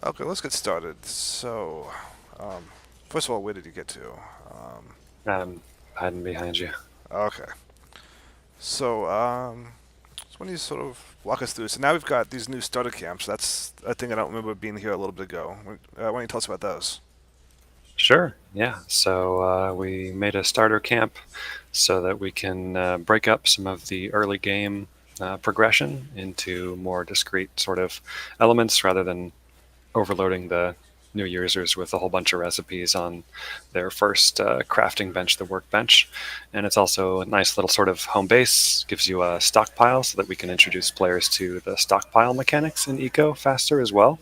Okay, let's get started. So, um, first of all, where did you get to? I'm hiding behind you. Okay. So, so when you sort of walk us through, so now we've got these new starter camps. That's a thing I don't remember being here a little bit ago. Why don't you tell us about those? Sure, yeah. So we made a starter camp so that we can break up some of the early game progression into more discrete sort of elements rather than overloading the new users with a whole bunch of recipes on their first crafting bench, the workbench. And it's also a nice little sort of home base, gives you a stockpile so that we can introduce players to the stockpile mechanics in Eco faster as well.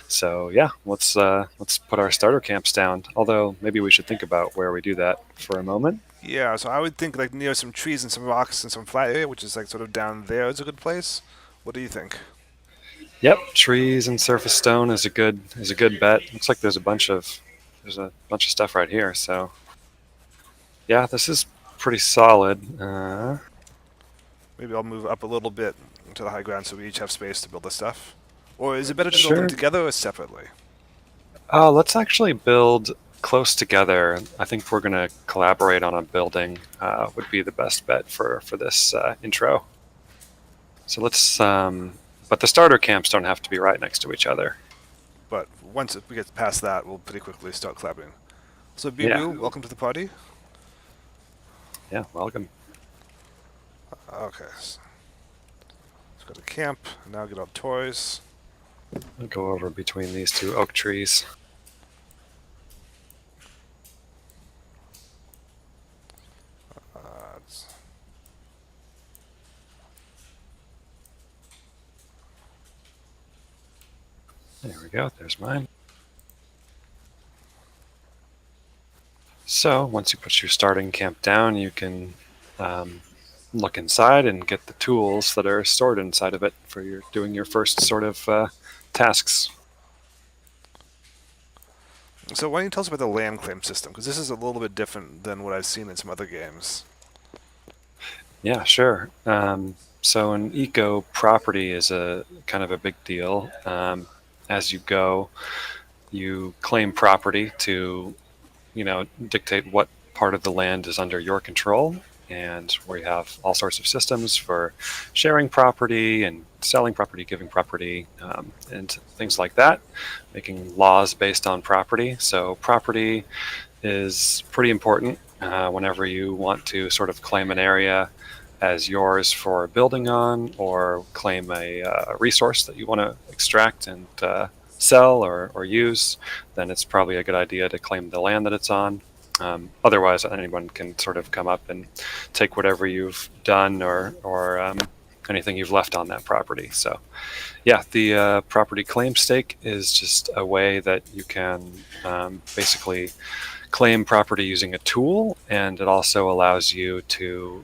So yeah, let's put our starter camps down. Although maybe we should think about where we do that for a moment. Yeah, so I would think like near some trees and some rocks and some flat area, which is like sort of down there, is a good place. What do you think? Yep, trees and surface stone is a good bet. Looks like there's a bunch of stuff right here. So yeah, this is pretty solid. Maybe I'll move up a little bit to the high ground so we each have space to build this stuff. Or is it better to build them Sure. together or separately? Let's actually build close together. I think we're going to collaborate on a building. Would be the best bet for this intro. So but the starter camps don't have to be right next to each other. But once we get past that, we'll pretty quickly start collaborating. So, Yeah, BBU, welcome to the party. yeah. Welcome. Okay, so let's go to camp. Now get our toys. I'll go over between these two oak trees. Uh, There we go. There's mine. So once you put your starting camp down, you can um, look inside and get the tools that are stored inside of it for your doing your first sort of tasks. so, why don't you tell us about the land claim system? Because this is a little bit different than what I've seen in some other games. Yeah, sure. So an eco property is a kind of a big deal. As you go, you claim property to, dictate what part of the land is under your control. And we have all sorts of systems for sharing property and selling property, giving property, and things like that, making laws based on property. So property is pretty important whenever you want to sort of claim an area as yours for building on, or claim a resource that you want to extract and sell or use, then it's probably a good idea to claim the land that it's on. Otherwise, anyone can sort of come up and take whatever you've done or anything you've left on that property. So, yeah, the property claim stake is just a way that you can basically claim property using a tool, and it also allows you to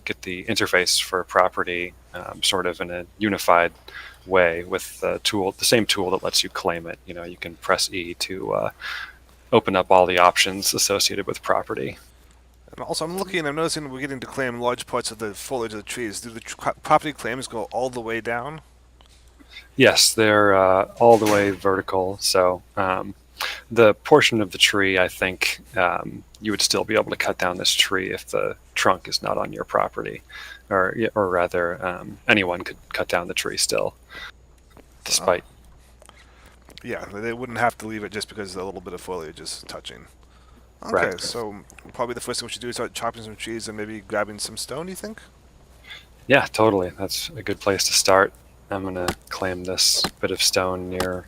get the interface for property sort of in a unified way with the same tool that lets you claim it. You can press E to open up all the options associated with property. And also, I'm noticing we're getting to claim large parts of the foliage of the trees. Do the property claims go all the way down? Yes, they're all the way vertical. So the portion of the tree, I think you would still be able to cut down this tree if the trunk is not on your property, or rather, anyone could cut down the tree still, Oh, despite. yeah, they wouldn't have to leave it just because a little bit of foliage is touching. Okay, Right. so probably the first thing we should do is start chopping some trees and maybe grabbing some stone, do you think? Yeah, totally. That's a good place to start. I'm gonna claim this bit of stone near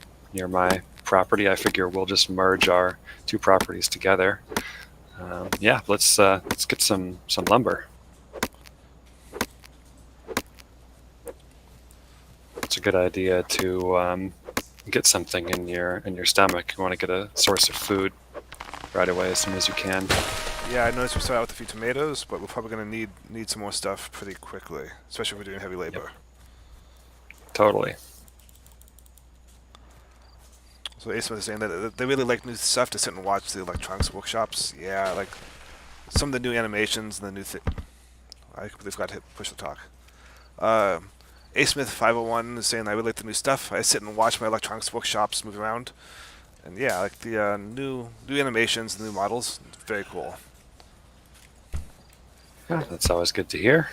my property. I figure we'll just merge our two properties together. Yeah, let's get some lumber. It's a good idea to get something in your stomach. You want to get a source of food right away as soon as you can. Yeah, I noticed we started out with a few tomatoes, but we're probably going to need some more stuff pretty quickly, especially if we're doing heavy Yep, labor. totally. So Ace was saying that they really like new stuff to sit and watch the electronics workshops. Yeah, like some of the new animations and the new thing. I completely forgot to push the talk. Uh, Asmith501 is saying I really like the new stuff. I sit and watch my electronics workshops move around, and yeah, I like the new animations, new models. It's very cool. Yeah, that's always good to hear.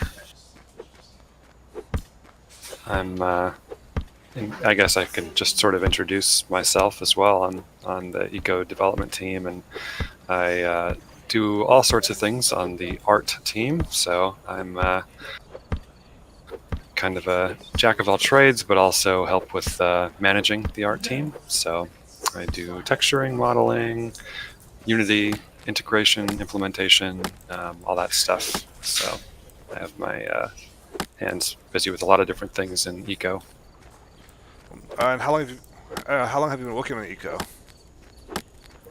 I guess I can just sort of introduce myself as well on the eco development team, and I do all sorts of things on the art team. So I'm kind of a jack of all trades, but also help with managing the art team. So I do texturing, modeling, Unity integration, implementation, all that stuff. So I have my hands busy with a lot of different things in eco. And how long have you been working on eco?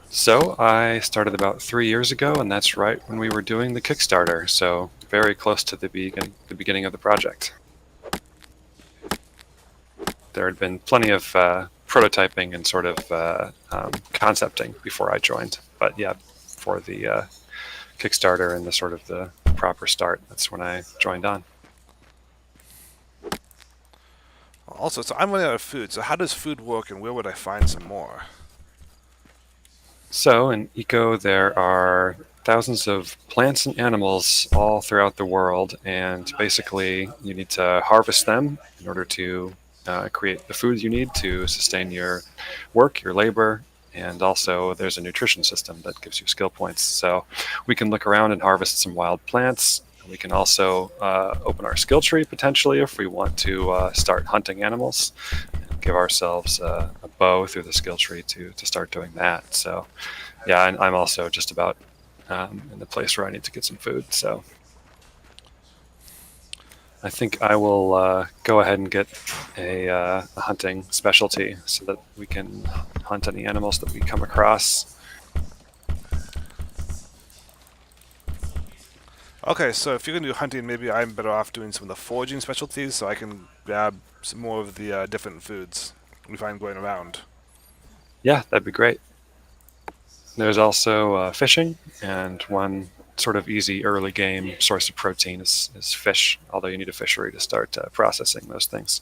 So I started about 3 years ago, and that's right when we were doing the Kickstarter. So very close to the beginning of the project. There had been plenty of prototyping and sort of concepting before I joined. But yeah, for the Kickstarter and the sort of the proper start, that's when I joined on. Also, so I'm running out of food. So how does food work, and where would I find some more? So in eco, there are thousands of plants and animals all throughout the world, and basically you need to harvest them in order to create the food you need to sustain your work, your labor, and also there's a nutrition system that gives you skill points. So we can look around and harvest some wild plants. We can also open our skill tree potentially if we want to start hunting animals. Give ourselves a bow through the skill tree to start doing that. So yeah, and I'm also just about in the place where I need to get some food. So I think I will go ahead and get a hunting specialty so that we can hunt any animals that we come across. Okay, so if you're gonna do hunting, maybe I'm better off doing some of the foraging specialties, so I can grab some more of the different foods we find going around. Yeah, that'd be great. There's also fishing, and one sort of easy early game source of protein is fish, although you need a fishery to start processing those things.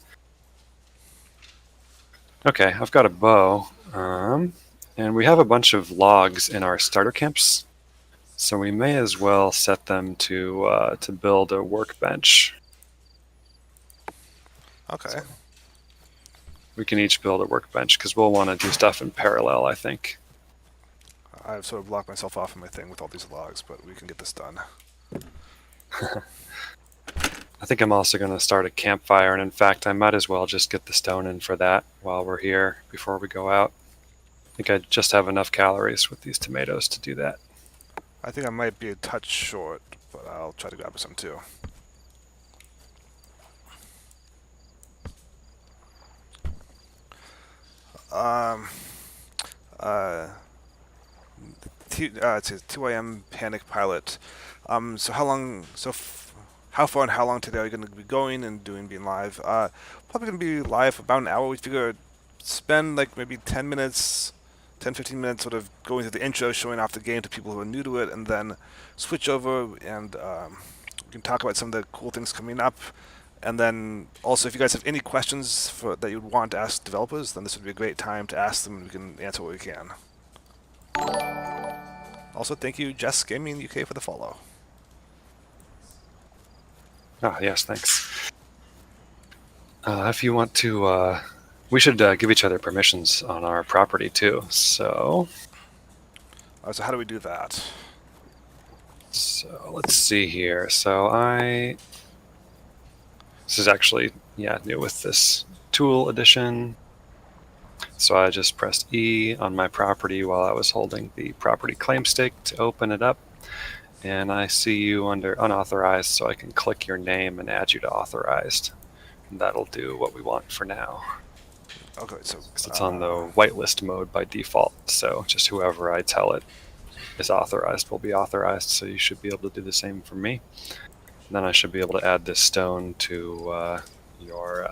Okay, I've got a bow, and we have a bunch of logs in our starter camps, so we may as well set them to build a workbench. Okay. So we can each build a workbench because we'll want to do stuff in parallel, I think. I've sort of blocked myself off of my thing with all these logs, but we can get this done. I think I'm also going to start a campfire, and in fact, I might as well just get the stone in for that while we're here before we go out. I think I just have enough calories with these tomatoes to do that. I think I might be a touch short, but I'll try to grab some too. It says 2 a.m. Panic Pilot. So how far and how long today are you going to be going and being live? Probably going to be live about an hour. We figure spend like maybe 10 minutes, 10, 15 minutes sort of going through the intro, showing off the game to people who are new to it, and then switch over and we can talk about some of the cool things coming up. And then also, if you guys have any questions that you'd want to ask developers, then this would be a great time to ask them, and we can answer what we can. Also, thank you, Jess Gaming UK, for the follow. Oh, yes, thanks. If you want to, we should give each other permissions on our property too. So How do we do that? So let's see here. So this is actually, new with this tool edition. So I just pressed E on my property while I was holding the property claim stick to open it up. And I see you under unauthorized, so I can click your name and add you to authorized. And that'll do what we want for now. Okay, so It's on the whitelist mode by default, so just whoever I tell it is authorized will be authorized, so you should be able to do the same for me. And then I should be able to add this stone to your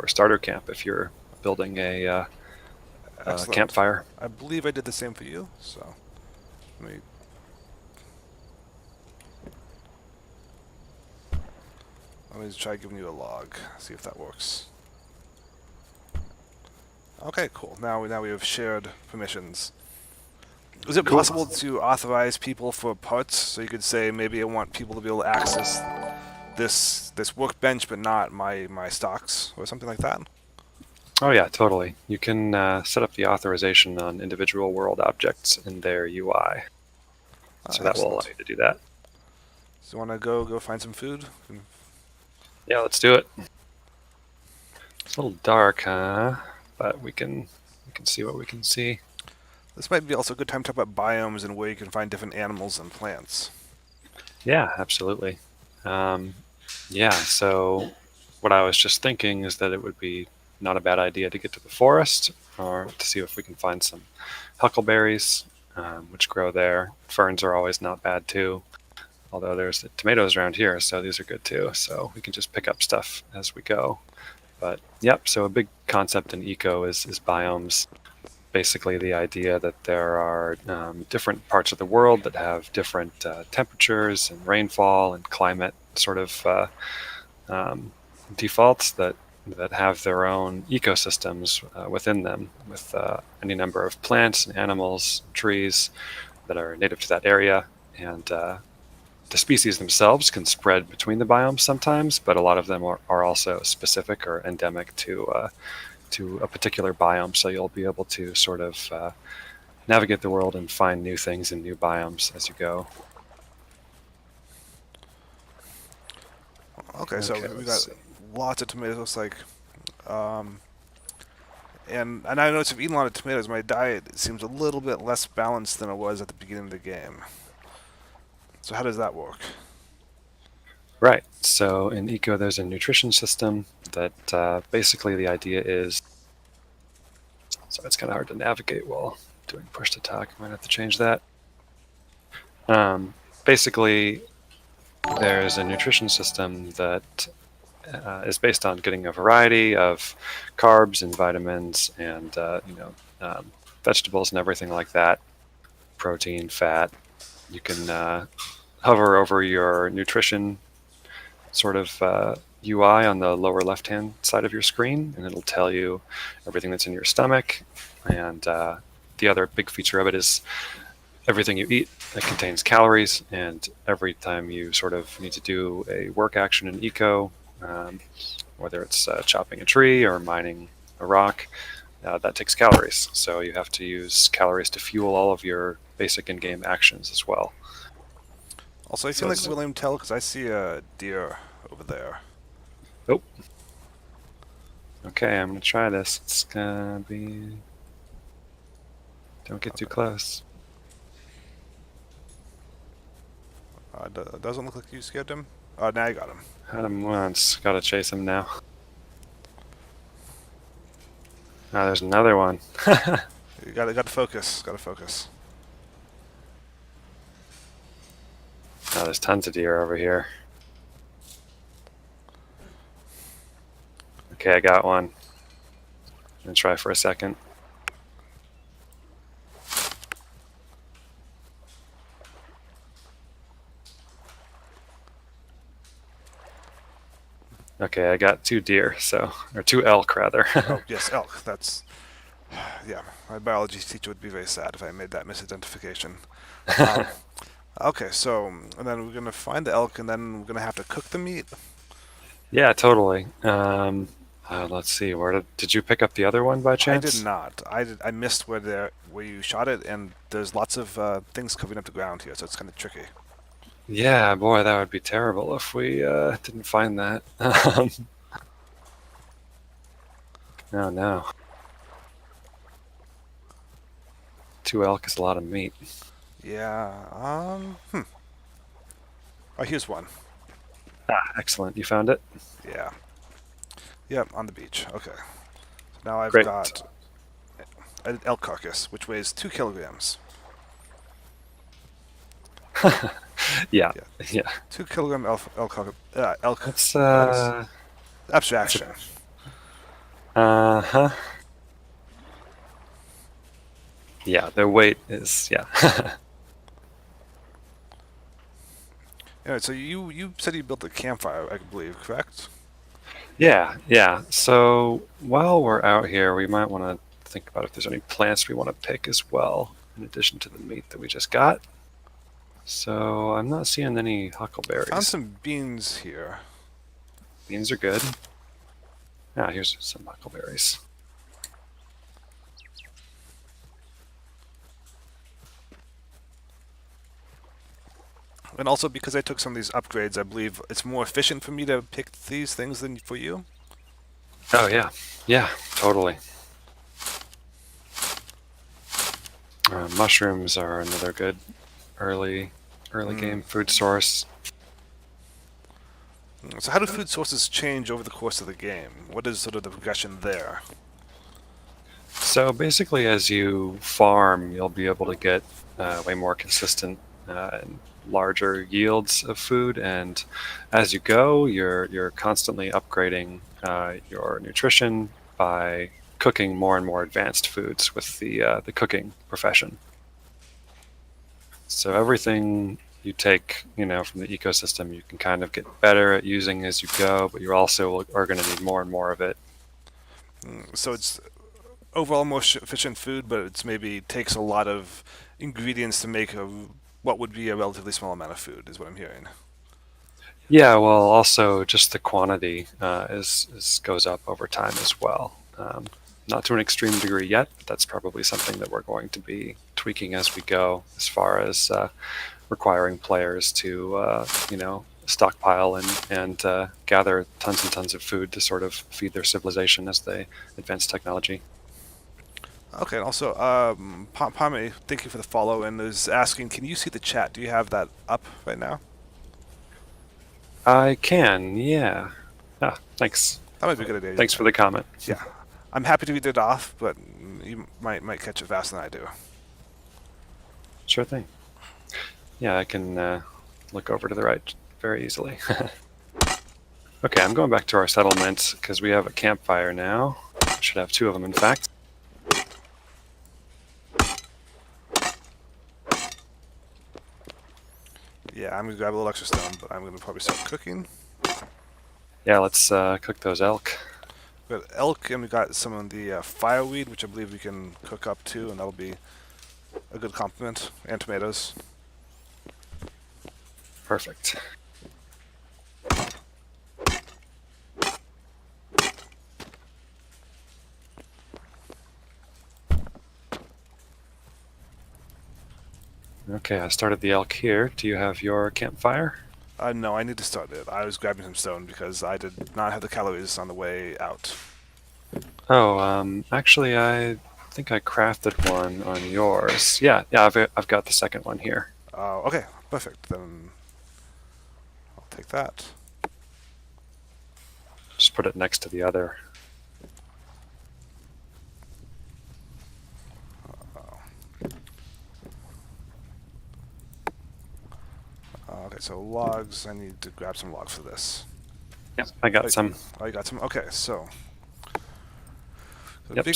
starter camp if you're building a campfire. I believe I did the same for you, so let me... Let me try giving you a log. See if that works. Okay, cool. Now we have shared permissions. Is it Cool. possible to authorize people for parts? So you could say maybe I want people to be able to access this workbench, but not my stocks or something like that. Oh yeah, totally. You can set up the authorization on individual world objects in their UI. So that will allow you to do that. So you want to go find some food? Yeah, let's do it. It's a little dark, huh? But we can see what we can see. This might be also a good time to talk about biomes and where you can find different animals and plants. Yeah, absolutely. Yeah, so what I was just thinking is that it would be not a bad idea to get to the forest or to see if we can find some huckleberries, which grow there. Ferns are always not bad too, although there's tomatoes around here, so these are good too. So we can just pick up stuff as we go. But yep, so a big concept in eco is biomes. Basically the idea that there are different parts of the world that have different temperatures and rainfall and climate sort of defaults that have their own ecosystems within them, with any number of plants and animals, trees that are native to that area. And the species themselves can spread between the biomes sometimes, but a lot of them are also specific or endemic to a particular biome. So you'll be able to sort of navigate the world and find new things in new biomes as you go. Okay, so we got lots of tomatoes. Looks like, and I noticed I've eaten a lot of tomatoes. My diet seems a little bit less balanced than it was at the beginning of the game. So how does that work? Right. So in eco, there's a nutrition system that basically the idea is. So it's kind of hard to navigate while doing push to talk. I might have to change that. Basically, there's a nutrition system that is based on getting a variety of carbs and vitamins and vegetables and everything like that, protein, fat. You can hover over your nutrition sort of UI on the lower left-hand side of your screen, and it'll tell you everything that's in your stomach. And the other big feature of it is everything you eat that contains calories, and every time you sort of need to do a work action in eco, whether it's chopping a tree or mining a rock, that takes calories. So you have to use calories to fuel all of your basic in-game actions as well. Also, I feel like William Tell because I see a deer over there. Nope. Okay, I'm going to try this. It's going to be... Don't get too close. Doesn't look like you scared him. Oh, now you got him. Had him once. Got to chase him now. Now there's another one. You got to focus. Got to focus. Now there's tons of deer over here. Okay, I got one. I'm going to try for a second. Okay, I got 2 deer, or 2 elk rather. Oh, yes, elk. That's, yeah, my biology teacher would be very sad if I made that misidentification. Okay, so, and then we're going to find the elk, and then we're going to have to cook the meat? Yeah, totally. Let's see, did you pick up the other one by chance? I did not. I missed where you shot it, and there's lots of things covering up the ground here, so it's kind of tricky. Yeah, boy, that would be terrible if we didn't find that. Oh no. 2 elk is a lot of meat. Yeah, Oh, here's one. Ah, excellent. You found it? Yeah. Yep, on the beach. Okay. So now I've Great. got an elk carcass, which weighs 2 kilograms. Yeah. 2 kilogram elk. That's Abstraction. uh-huh. Yeah, their weight is, yeah. Yeah, so you said you built a campfire, I believe, correct? Yeah, yeah. So while we're out here, we might want to think about if there's any plants we want to pick as well, in addition to the meat that we just got. So I'm not seeing any I found huckleberries. some beans here. Beans are good. Ah, here's some huckleberries. And also because I took some of these upgrades, I believe it's more efficient for me to pick these things than for you. Oh yeah, yeah, totally. Mushrooms are another good early game food source. So how do food sources change over the course of the game? What is sort of the progression there? So basically, as you farm, you'll be able to get way more consistent and larger yields of food, and as you go, you're constantly upgrading your nutrition by cooking more and more advanced foods with the cooking profession. So everything you take, from the ecosystem, you can kind of get better at using as you go, but you also are going to need more and more of it. So it's overall more efficient food, but it's maybe takes a lot of ingredients to make what would be a relatively small amount of food, is what I'm hearing. Yeah, well, also just the quantity is goes up over time as well. Not to an extreme degree yet, but that's probably something that we're going to be tweaking as we go, as far as requiring players to, stockpile and gather tons and tons of food to sort of feed their civilization as they advance technology. Okay, and also, Pame, thank you for the follow, and is asking, can you see the chat? Do you have that up right now? I can, yeah. Ah, thanks. That might be a good idea. Thanks for the comment. Yeah, I'm happy to read it off, but you might catch it faster than I do. Sure thing. Yeah, I can look over to the right very easily. Okay, I'm going back to our settlement because we have a campfire now. Should have two of them, in fact. Yeah, I'm gonna grab a little extra stone, but I'm gonna probably start cooking. Yeah, let's cook those elk. We got elk, and we got some of the fireweed, which I believe we can cook up too, and that'll be a good complement. And tomatoes. Perfect. Okay, I started the elk here. Do you have your campfire? No, I need to start it. I was grabbing some stone because I did not have the calories on the way out. Oh, actually, I think I crafted one on yours. Yeah, I've got the second one here. Okay, perfect. Then I'll take that. Just put it next to the other. Okay, so logs. I need to grab some logs for this. Yep, I got some. Oh, you got some? Okay, so Yep,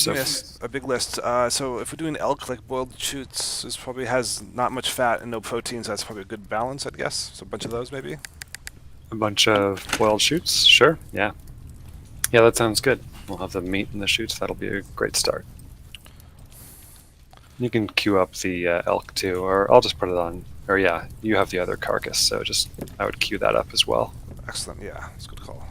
a big list. So if we're doing elk, like boiled shoots, this probably has not much fat and no protein, so that's probably a good balance, I'd guess. So a bunch of those, maybe. A bunch of boiled shoots. Sure. Yeah. Yeah, that sounds good. We'll have the meat and the shoots. That'll be a great start. You can queue up the elk too, or I'll just put it on. Or yeah, you have the other carcass, so just I would queue that up as well. Excellent. Yeah, that's a good call.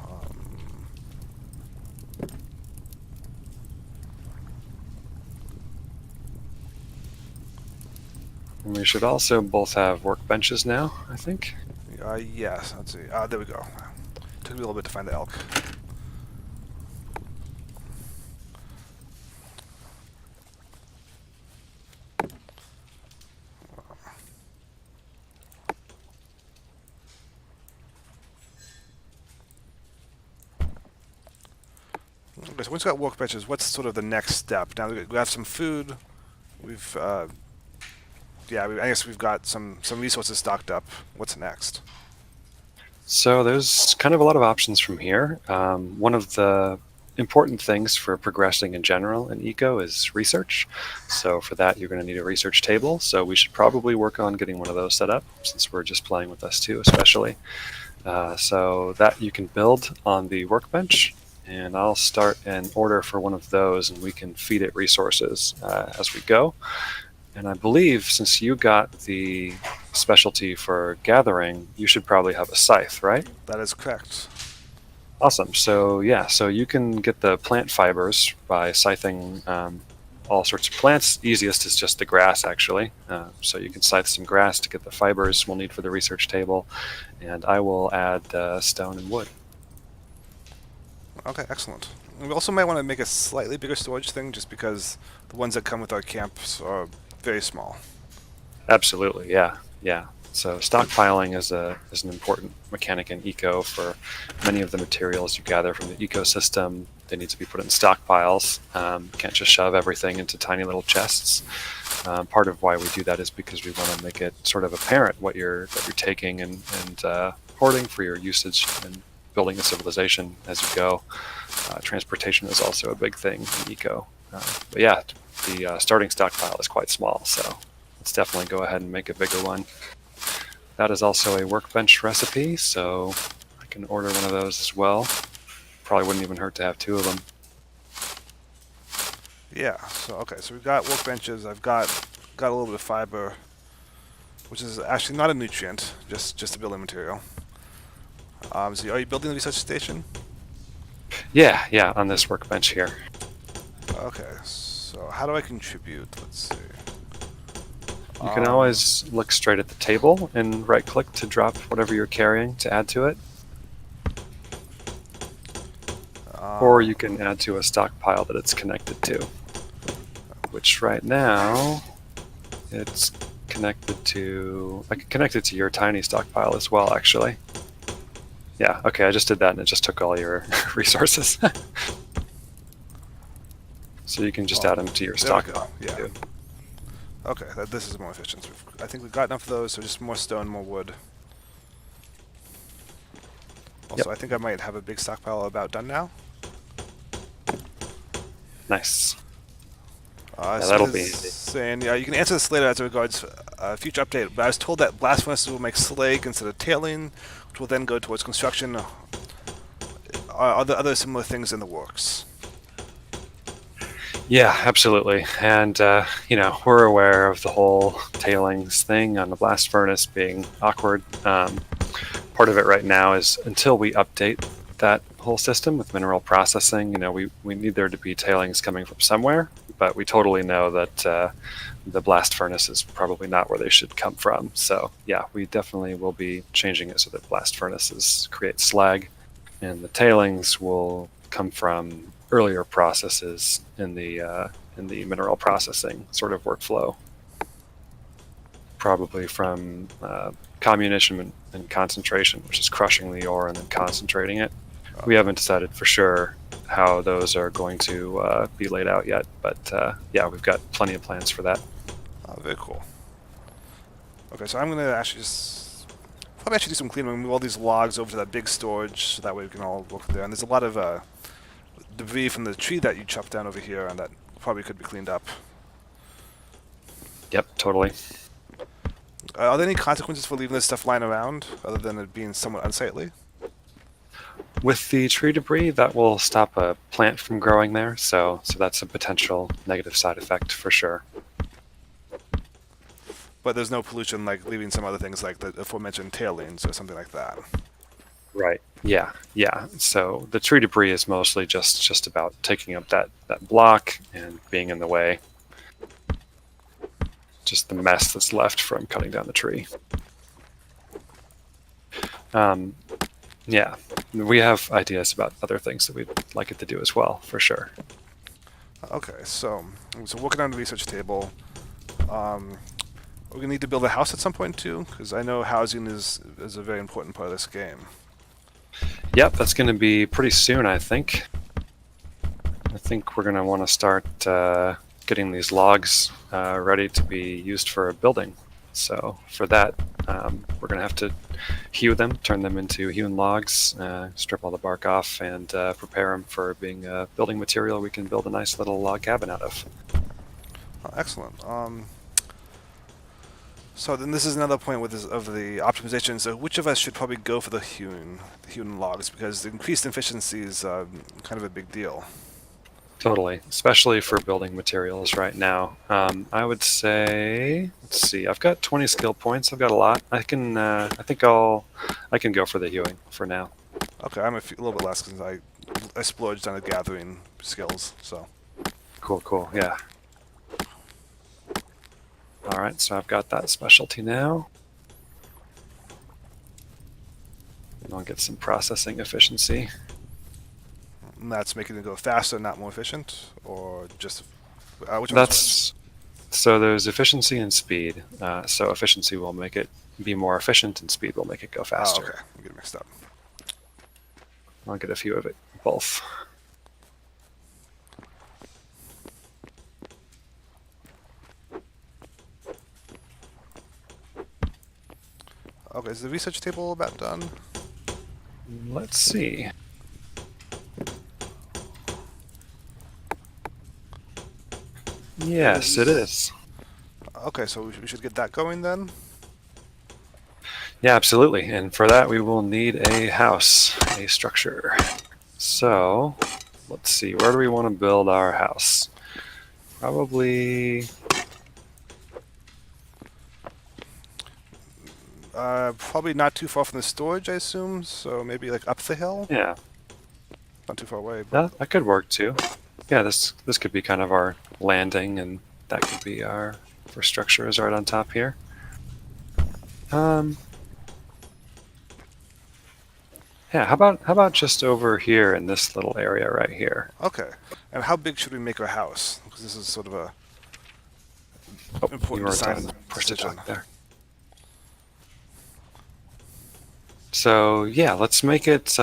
And we should also both have workbenches now, I think. Yes. Let's see. There we go. Took me a little bit to find the elk. Okay, so once we got workbenches, what's sort of the next step? Now we have some food. We've, yeah, I guess we've got some resources stocked up. What's next? So there's kind of a lot of options from here. One of the important things for progressing in general in eco is research. So for that, you're going to need a research table. So we should probably work on getting one of those set up, since we're just playing with us2, especially. So that you can build on the workbench, and I'll start an order for one of those, and we can feed it resources as we go. And I believe since you got the specialty for gathering, you should probably have a scythe, right? That is correct. Awesome. So yeah, so you can get the plant fibers by scything all sorts of plants. Easiest is just the grass, actually. So you can scythe some grass to get the fibers we'll need for the research table, and I will add stone and wood. Okay, excellent. We also might want to make a slightly bigger storage thing, just because the ones that come with our camps are very small. Absolutely, yeah, yeah. So stockpiling is an important mechanic in eco. For many of the materials you gather from the ecosystem, they need to be put in stockpiles. You can't just shove everything into tiny little chests. Part of why we do that is because we want to make it sort of apparent what you're taking and hoarding for your usage and building a civilization as you go. Transportation is also a big thing in eco. But yeah, the starting stockpile is quite small, so let's definitely go ahead and make a bigger one. That is also a workbench recipe, so I can order one of those as well. Probably wouldn't even hurt to have 2 of them. Yeah, so okay, so we've got workbenches, I've got a little bit of fiber, which is actually not a nutrient, just a building material. So are you building the research station? Yeah, on this workbench here. Okay, so how do I contribute? Let's see. You can always look straight at the table and right-click to drop whatever you're carrying to add to it. Or you can add to a stockpile that it's connected to, which right now it's connected to... I can connect it to your tiny stockpile as well, actually. Yeah, okay, I just did that and it just took all your resources. So you can just add them to your stockpile. Yeah. Too. Okay, this is more efficient. So I think we've got enough of those, so just more stone, more wood. Also, I think I might have a big stockpile about done now. Nice. So that'll be saying, yeah, you can answer this later as regards future update, but I was told that blast furnaces will make slag instead of tailing, which will then go towards construction. Other similar things in the works. Yeah, absolutely. And, we're aware of the whole tailings thing on the blast furnace being awkward. Part of it right now is until we update that whole system with mineral processing, we need there to be tailings coming from somewhere, but we totally know that the blast furnace is probably not where they should come from. So, yeah, we definitely will be changing it so that blast furnaces create slag, and the tailings will come from earlier processes in the mineral processing sort of workflow, probably from comminution and concentration, which is crushing the ore and then concentrating it. We haven't decided for sure how those are going to be laid out yet, but yeah, we've got plenty of plans for that. Very cool. Okay, so I'm going to probably do some cleaning, move all these logs over to that big storage, so that way we can all work there. And there's a lot of debris from the tree that you chopped down over here, and that probably could be cleaned up. Yep, totally. Are there any consequences for leaving this stuff lying around, other than it being somewhat unsightly? With the tree debris, that will stop a plant from growing there, so that's a potential negative side effect for sure. But there's no pollution like leaving some other things like the aforementioned tailings or something like that. Right. Yeah. So the tree debris is mostly just about taking up that block and being in the way. Just the mess that's left from cutting down the tree. Yeah, we have ideas about other things that we'd like it to do as well, for sure. Okay, so working on the research table. We're going to need to build a house at some point too, because I know housing is a very important part of this game. Yep, that's going to be pretty soon, I think. I think we're going to want to start getting these logs ready to be used for a building. So for that, we're going to have to hew them, turn them into hewn logs, strip all the bark off, and prepare them for being a building material we can build a nice little log cabin out of. Oh, excellent. So then this is another point with this, of the optimization. So which of us should probably go for the hewn logs, because the increased efficiency is kind of a big deal. Totally, especially for building materials right now. I would say, let's see, I've got 20 skill points. I've got a lot. I can, I can go for the hewing for now. Okay, I'm a little bit less because I splurged on the gathering skills. So Cool, yeah. All right, so I've got that specialty now. And I'll get some processing efficiency. and that's making it go faster, not more efficient, or just which one's That's so there's efficiency and speed. So efficiency will make it be more efficient, and speed will make it go worse? faster. Oh, okay, I'm getting mixed up. I'll get a few of it both. Okay, is the research table about done? Let's see. Yes, it is. Okay, so we should get that going then. Yeah, absolutely. And for that, we will need a house, a structure. So let's see. Where do we want to build our house? Probably. Probably not too far from the storage, I assume. So maybe like up the hill. Yeah, Not too far away. But that could work too. Yeah, this could be kind of our landing, and that could be our first structure is right on top here. Yeah, how about just over here in this little area right here? okay. And how big should we make our house? Because this is sort of a Oh, important you were design on push to decision. talk there. So yeah, let's make it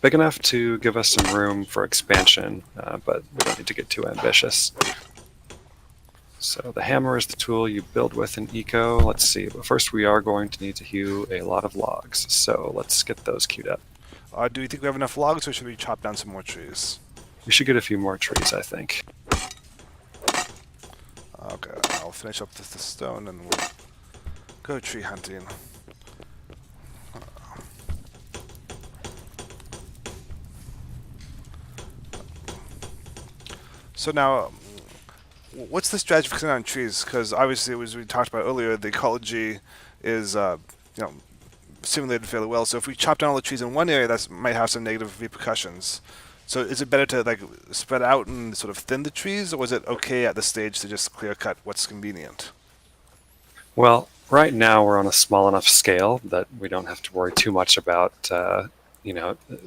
big enough to give us some room for expansion, but we don't need to get too ambitious. So the hammer is the tool you build with in Eco. Let's see, but first we are going to need to hew a lot of logs. So let's get those queued up. Do you think we have enough logs, or should we chop down some more trees? We should get a few more trees, I think. Okay, I'll finish up the stone and we'll go tree hunting. So now, what's the strategy for cutting down trees? Because obviously, as we talked about earlier, the ecology is simulated fairly well. So if we chop down all the trees in one area, that might have some negative repercussions. So is it better to like spread out and sort of thin the trees, or is it okay at this stage to just clear cut what's convenient? Well, right now we're on a small enough scale that we don't have to worry too much about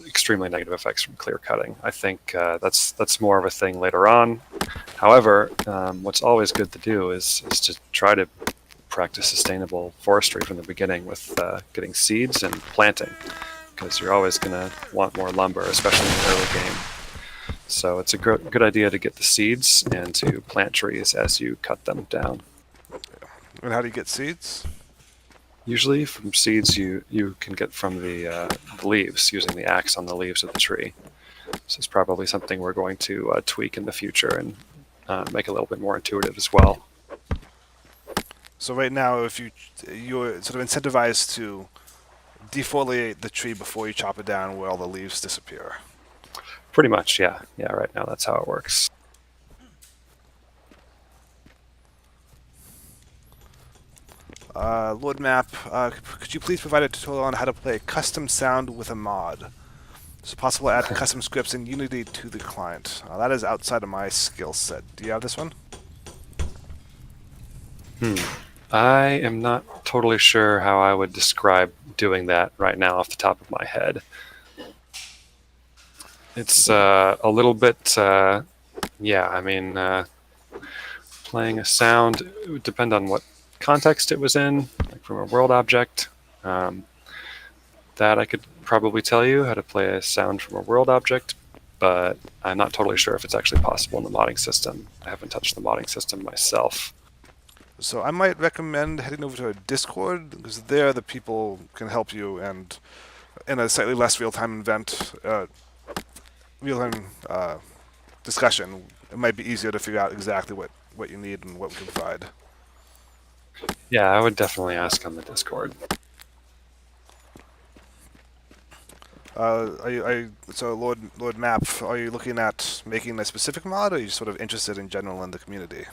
extremely negative effects from clear cutting. I think that's more of a thing later on. However, what's always good to do is to try to practice sustainable forestry from the beginning with getting seeds and planting, because you're always going to want more lumber, especially in the early game. So it's a good idea to get the seeds and to plant trees as you cut them down. And how do you get seeds? Usually from seeds you can get from the leaves, using the axe on the leaves of the tree. This is probably something we're going to tweak in the future and make a little bit more intuitive as well. So right now, if you're sort of incentivized to defoliate the tree before you chop it down, where all the leaves disappear. Pretty much, yeah. Yeah, right now that's how it works. Lord Map, could you please provide a tutorial on how to play a custom sound with a mod? Is it possible to add custom scripts in Unity to the client? That is outside of my skill set. Do you have this one? I am not totally sure how I would describe doing that right now off the top of my head. It's a little bit, playing a sound, it would depend on what context it was in, like from a world object. That I could probably tell you how to play a sound from a world object, but I'm not totally sure if it's actually possible in the modding system. I haven't touched the modding system myself. So I might recommend heading over to our Discord, because there the people can help you, and in a slightly less real-time real-time discussion, it might be easier to figure out exactly what you need and what we can provide. Yeah, I would definitely ask on the Discord. So Lord Map, are you looking at making a specific mod, or are you sort of interested in general in the community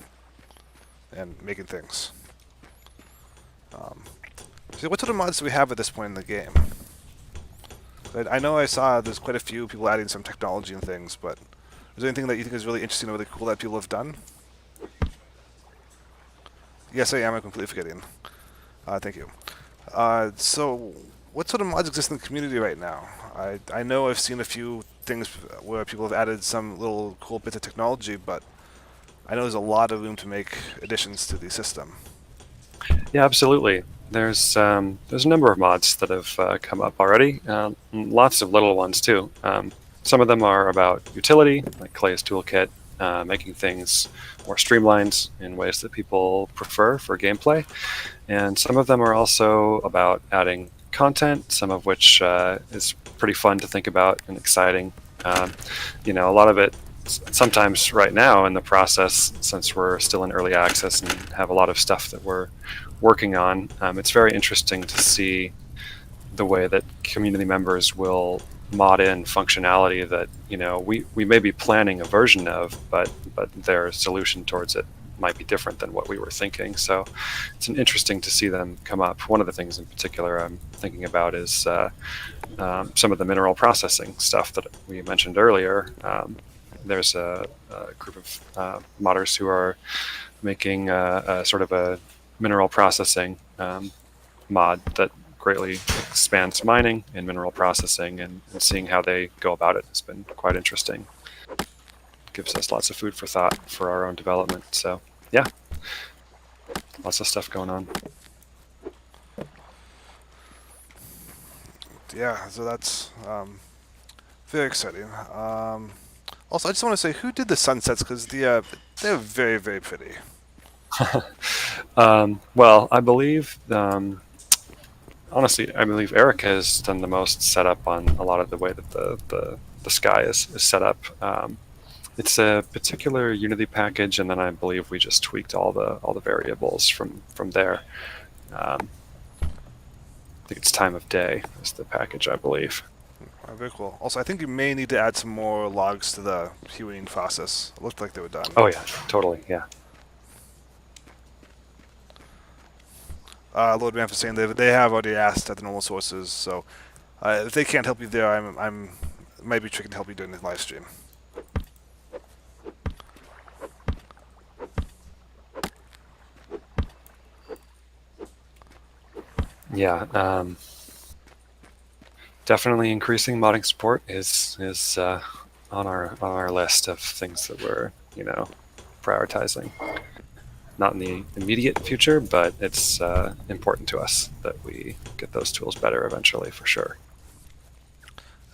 and making things? So what sort of mods do we have at this point in the game? I know I saw there's quite a few people adding some technology and things, but is there anything that you think is really interesting or really cool that people have done? Yes, I am. I'm completely forgetting. Thank you. So, what sort of mods exist in the community right now? I know I've seen a few things where people have added some little cool bits of technology, but I know there's a lot of room to make additions to the system. Yeah, absolutely. There's a number of mods that have come up already. Lots of little ones too. Some of them are about utility, like Clay's toolkit, making things more streamlined in ways that people prefer for gameplay. And some of them are also about adding content, some of which is pretty fun to think about and exciting. A lot of it sometimes right now in the process, since we're still in early access and have a lot of stuff that we're working on, it's very interesting to see the way that community members will mod in functionality that we may be planning a version of, but their solution towards it might be different than what we were thinking. So it's interesting to see them come up. One of the things in particular I'm thinking about is some of the mineral processing stuff that we mentioned earlier. There's a group of modders who are making a sort of a mineral processing mod that greatly expands mining and mineral processing, and seeing how they go about it has been quite interesting. Gives us lots of food for thought for our own development. So yeah, lots of stuff going on. Yeah, so that's very exciting. Also, I just want to say, who did the sunsets? Because they're very, very pretty. Well, I believe, honestly, I believe Eric has done the most setup on a lot of the way that the sky is set up. It's a particular Unity package, and then I believe we just tweaked all the variables from there. I think it's time of day is the package, I believe. Oh, very cool. Also, I think you may need to add some more logs to the hewing process. It looked like they were done. Oh yeah, totally, yeah. Lord Manf is saying they have already asked at the normal sources, so if they can't help you there, it might be tricky to help you during the live stream. Yeah, definitely increasing modding support is on our list of things that we're prioritizing. Not in the immediate future, but it's important to us that we get those tools better eventually, for sure.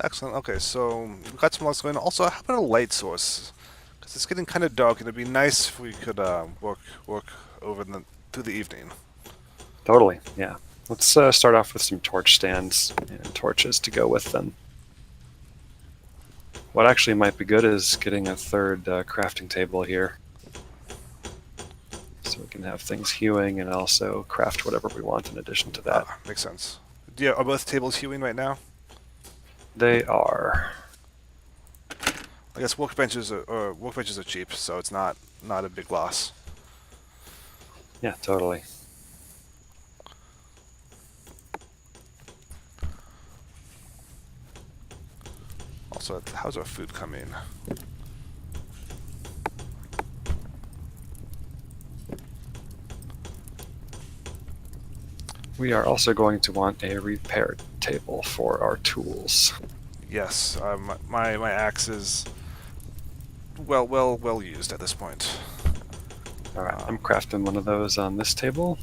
Excellent. Okay, so we've got some logs going. Also, how about a light source? Because it's getting kind of dark, and it'd be nice if we could work over through the evening. Totally, yeah. Let's start off with some torch stands and torches to go with them. What actually might be good is getting a third crafting table here, so we can have things hewing and also craft whatever we want in addition to that. Makes sense. Yeah, are both tables hewing right now? They are. I guess workbenches are cheap, so it's not a big loss. Yeah, totally. Also, how's our food coming? We are also going to want a repair table for our tools. Yes, my axe is well used at this point. All right, I'm crafting one of those on this table.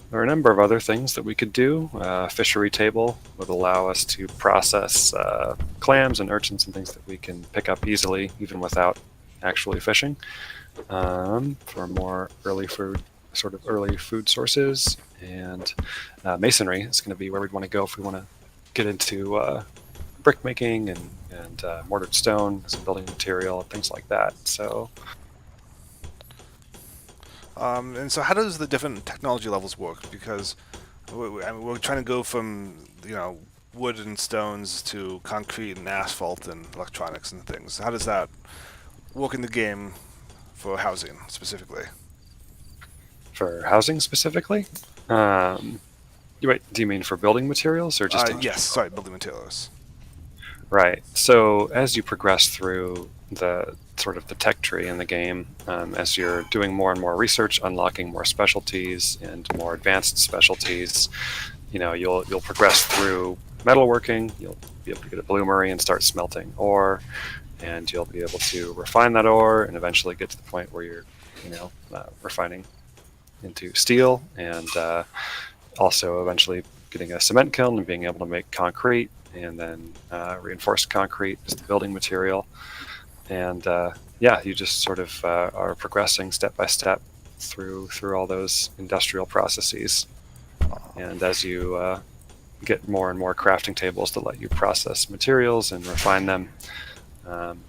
There are a number of other things that we could do. Fishery table would allow us to process clams and urchins and things that we can pick up easily, even without actually fishing, for more early food sources. And masonry is going to be where we'd want to go if we want to get into brick making and mortared stone as a building material, things like that. So. And so how does the different technology levels work? Because we're trying to go from, wood and stones to concrete and asphalt and electronics and things. How does that work in the game for housing specifically? For housing specifically? Wait, do you mean for building materials or just? Yes, sorry, building materials. Right. So as you progress through the sort of the tech tree in the game, as you're doing more and more research, unlocking more specialties and more advanced specialties, you'll progress through metalworking. You'll be able to get a bloomery and start smelting ore, and you'll be able to refine that ore and eventually get to the point where you're, refining into steel, and also eventually getting a cement kiln and being able to make concrete, and then reinforced concrete is the building material. And you just sort of are progressing step by step through all those industrial processes. And as you get more and more crafting tables that let you process materials and refine them,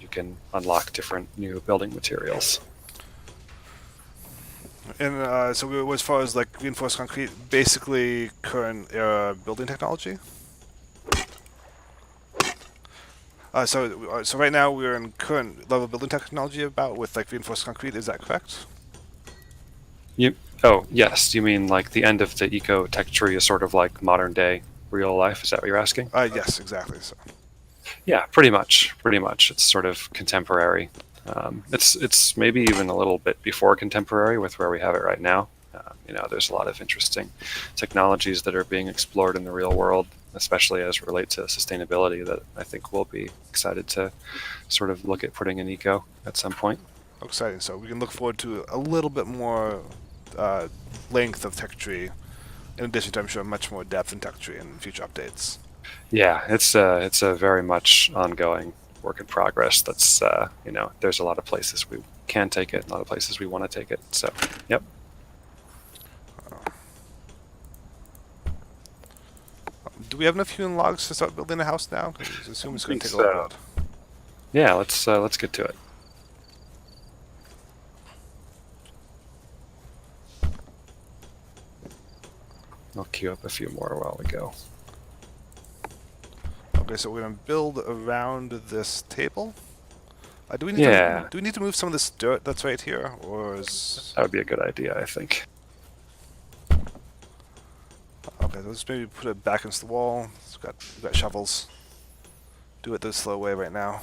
you can unlock different new building materials. And so as far as like reinforced concrete, basically current era building technology? So right now we're in current level building technology with like reinforced concrete. Is that correct? Oh yes, you mean like the end of the eco tech tree is sort of like modern day real life? Is that what you're asking? Yes, exactly. So. Yeah, pretty much. It's sort of contemporary. It's maybe even a little bit before contemporary with where we have it right now. There's a lot of interesting technologies that are being explored in the real world, especially as relate to sustainability, that I think we'll be excited to sort of look at putting in eco at some point. Exciting. So we can look forward to a little bit more length of tech tree, in addition to, I'm sure, much more depth in tech tree in future updates. Yeah, it's a very much ongoing work in progress. That's there's a lot of places we can take it, a lot of places we want to take it. So, yep. Do we have enough human logs to start building a house now? I assume it's going to take a little bit. Yeah, let's get to it. I'll queue up a few more while we go. Okay, so we're going to build around this table. Do we need to move some of this dirt that's right here, or is that would be a good idea, I think. Okay, let's maybe put it back against the wall. We've got shovels. Do it the slow way right now.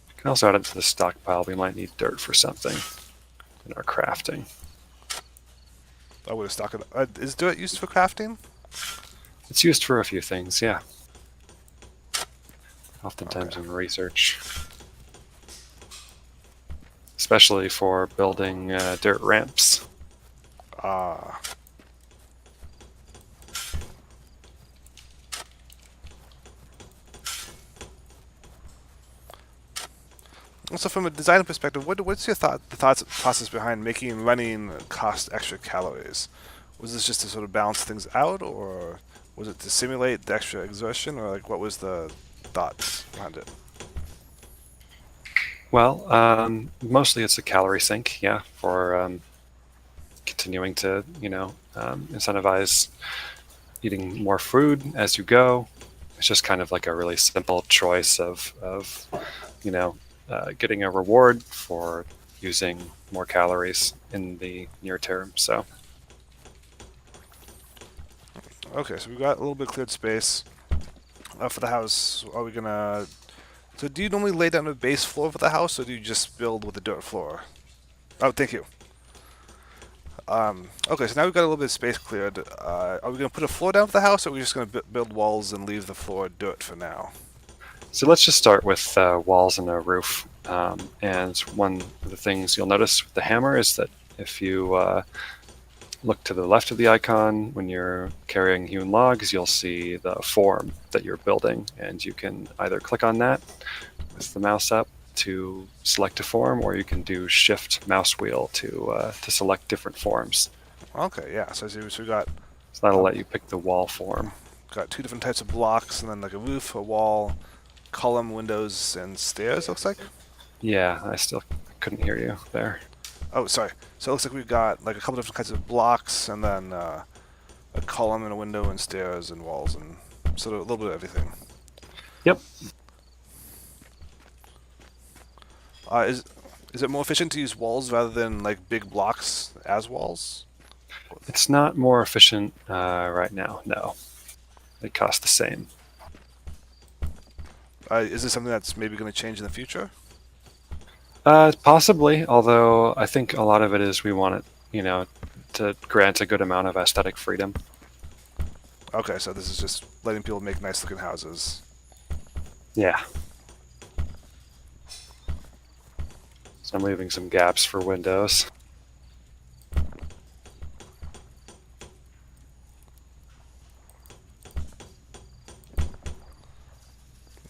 You can also add it to the stockpile. We might need dirt for something in our crafting. I would have stocked it. Is dirt used for crafting? It's used for a few things, yeah. Oftentimes in research. Especially for building dirt ramps. Also, from a design perspective, what's your process behind making running cost extra calories? Was this just to sort of balance things out, or was it to simulate the extra exertion, or like what was the thoughts behind it? Well, mostly it's a calorie sink, yeah, for continuing to, incentivize eating more food as you go. It's just kind of like a really simple choice of getting a reward for using more calories in the near term. So. Okay, so we've got a little bit of cleared space for the house. Are we gonna? So, do you normally lay down a base floor for the house, or do you just build with a dirt floor? Oh, thank you. Okay, so now we've got a little bit of space cleared. Are we gonna put a floor down for the house, or are we just gonna build walls and leave the floor dirt for now? So let's just start with walls and a roof. And one of the things you'll notice with the hammer is that if you look to the left of the icon, when you're carrying hewn logs, you'll see the form that you're building, and you can either click on that with the mouse up to select a form, or you can do shift mouse wheel to select different forms. Okay, yeah. So we got So that'll let you pick the wall form. got two different types of blocks, and then like a roof, a wall, column, windows, and stairs. Looks like. Yeah, I still couldn't hear you there. Oh, sorry. So it looks like we've got like a couple different kinds of blocks, and then a column and a window and stairs and walls, and sort of a little bit of everything. Yep. Is it more efficient to use walls rather than like big blocks as walls? It's not more efficient right now, no. They cost the same. Is this something that's maybe going to change in the future? Possibly, although I think a lot of it is we want it, to grant a good amount of aesthetic freedom. Okay, so this is just letting people make nice looking houses. Yeah. So I'm leaving some gaps for windows.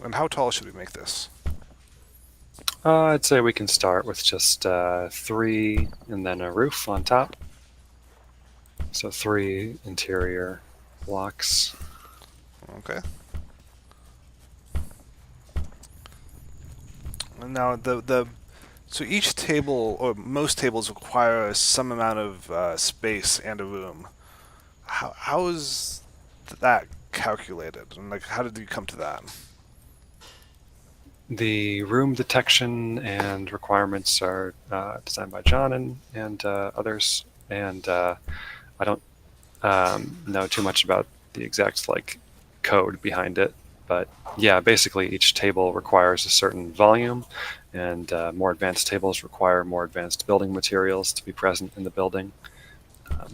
And how tall should we make this? I'd say we can start with just 3 and then a roof on top. So 3 interior blocks. Okay. And now so each table, or most tables, require some amount of space and a room. How is that calculated? And like, how did you come to that? The room detection and requirements are designed by John and others, and I don't know too much about the exact code behind it, but yeah, basically each table requires a certain volume, and more advanced tables require more advanced building materials to be present in the building,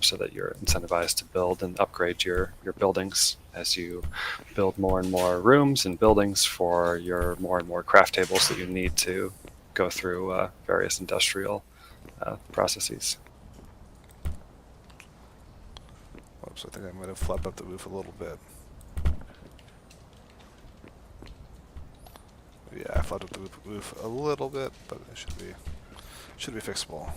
so that you're incentivized to build and upgrade your buildings as you build more and more rooms and buildings for your more and more craft tables that you need to go through various industrial processes. Oops, I think I might have flapped up the roof a little bit. Yeah, I flapped up the roof a little bit, but it should be fixable.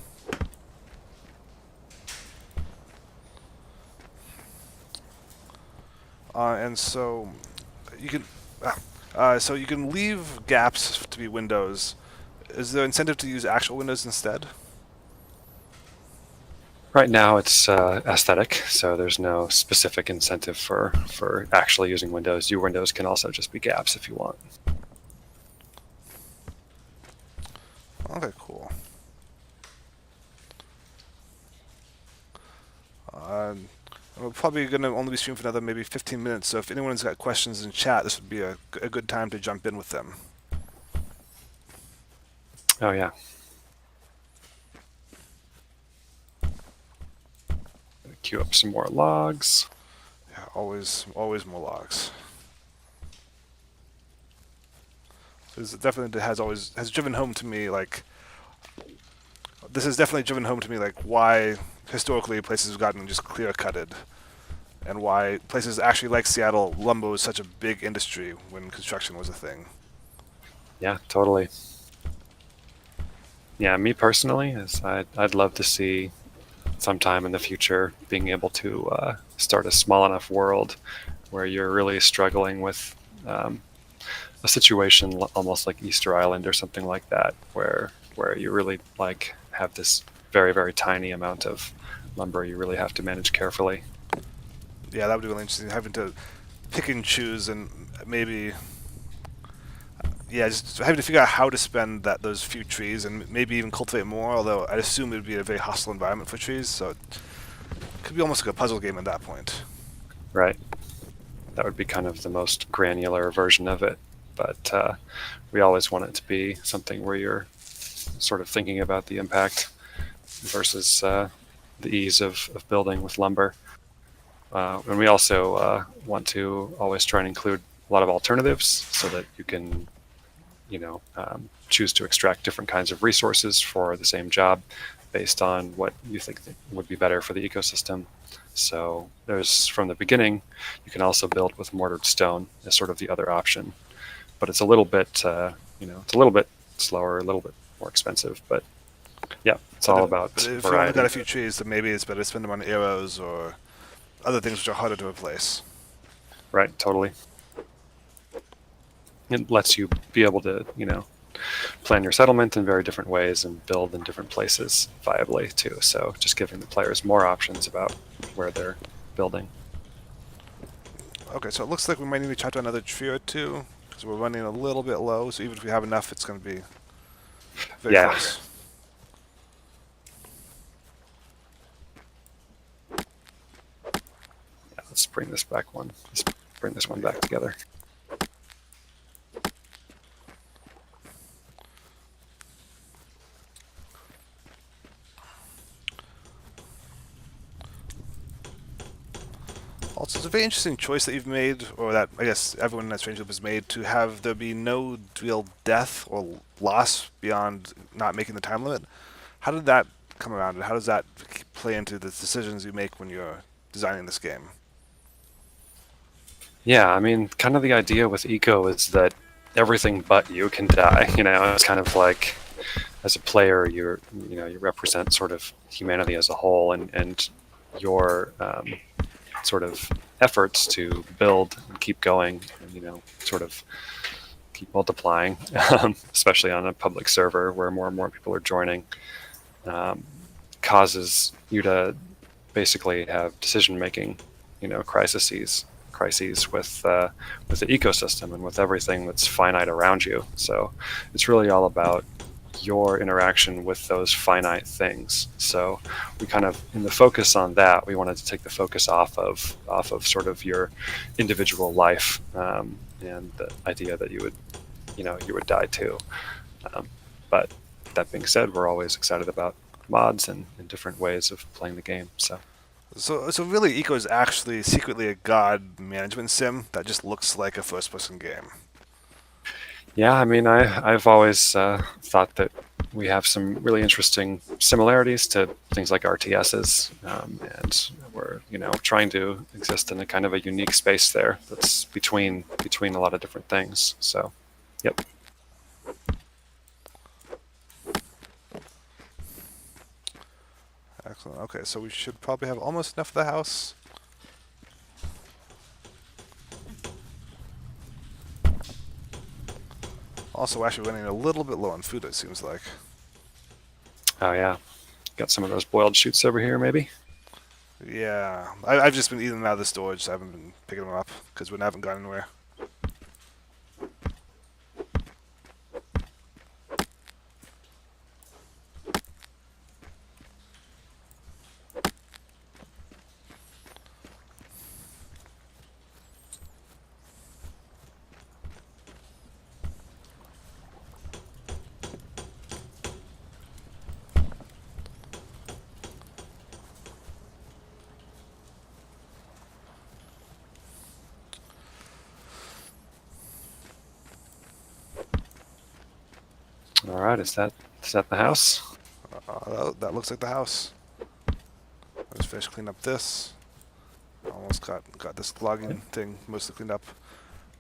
And so you can leave gaps to be windows. Is there incentive to use actual windows instead? Right now it's aesthetic, so there's no specific incentive for actually using windows. Your windows can also just be gaps if you want. Okay, cool. We're probably going to only be streaming for another maybe 15 minutes, so if anyone's got questions in chat, this would be a good time to jump in with them. Oh, yeah. Queue up some more logs. Yeah, always more logs. This definitely has driven home to me this has definitely driven home to me why historically places have gotten just clear-cutted, and why places actually like Seattle, lumber was such a big industry when construction was a thing. Yeah, totally. Yeah, me personally, I'd love to see sometime in the future being able to start a small enough world where you're really struggling with a situation almost like Easter Island or something like that, where you really have this very, very tiny amount of lumber you really have to manage carefully. Yeah, that would be really interesting, having to pick and choose, and maybe just having to figure out how to spend those few trees, and maybe even cultivate more, although I'd assume it would be a very hostile environment for trees, so it could be almost like a puzzle game at that point. Right. That would be kind of the most granular version of it, but we always want it to be something where you're sort of thinking about the impact versus the ease of building with lumber. And we also want to always try and include a lot of alternatives so that you can, choose to extract different kinds of resources for the same job based on what you think would be better for the ecosystem. So there's, from the beginning, you can also build with mortared stone as sort of the other option, but it's a little bit, it's a little bit slower, a little bit more expensive, but yeah, it's all about But if variety. you've only got a few trees, then maybe it's better to spend them on arrows or other things which are harder to replace. Right, totally. It lets you be able to, plan your settlement in very different ways and build in different places viably too. So just giving the players more options about where they're building. Okay, so it looks like we might need to chop down another tree or two because we're running a little bit low. So even if we have enough, it's going to be very close. Yeah, let's bring this back one. Let's bring this one back together. Also, it's a very interesting choice that you've made, or that I guess everyone in that Strange Loop has made, to have there be no real death or loss beyond not making the time limit. How did that come around, and how does that play into the decisions you make when you're designing this game? Yeah, I mean, kind of the idea with eco is that everything but you can die. It's kind of like, as a player, you represent sort of humanity as a whole, and your sort of efforts to build and keep going, and, sort of keep multiplying, especially on a public server where more and more people are joining, causes you to basically have decision-making, crises with the ecosystem and with everything that's finite around you. So it's really all about your interaction with those finite things. So we kind of, in the focus on that, we wanted to take the focus off of sort of your individual life, and the idea that you would die too. But that being said, we're always excited about mods and different ways of playing the game. So really, Eco is actually secretly a god management sim that just looks like a first-person game. Yeah, I mean, I've always thought that we have some really interesting similarities to things like RTSs, and we're trying to exist in a kind of a unique space there that's between a lot of different things. So, yep. Excellent. Okay, so we should probably have almost enough of the house. Also, actually running a little bit low on food, it seems like. Oh yeah, got some of those boiled shoots over here, maybe. Yeah, I've just been eating them out of the storage, so I haven't been picking them up because we haven't gone anywhere. All right, is that the house? That looks like the house. I just finished cleaning up this. Almost got this logging thing mostly cleaned up.